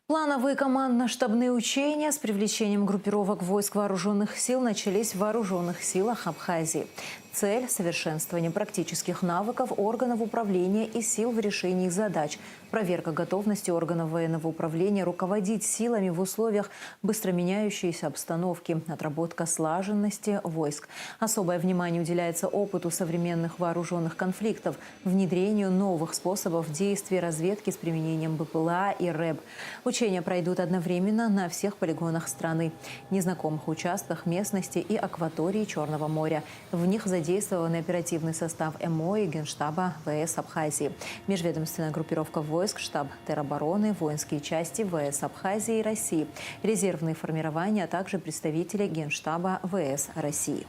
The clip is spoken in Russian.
Плановые командно-штабные учения с привлечением группировок войск вооруженных сил начались в вооруженных силах Абхазии. Цель – совершенствование практических навыков органов управления и сил в решении их задач, проверка готовности органов военного управления руководить силами в условиях быстро меняющейся обстановки, отработка слаженности войск. Особое внимание уделяется опыту современных вооруженных конфликтов, внедрению новых способов действий разведки с применением БПЛА и РЭБ. Учения пройдут одновременно на всех полигонах страны, незнакомых участках местности и акватории Черного моря. В них задействован оперативный состав МО и Генштаба ВС Абхазии, межведомственная группировка войск, штаб теробороны, воинские части ВС Абхазии и России, резервные формирования, а также представители Генштаба ВС России.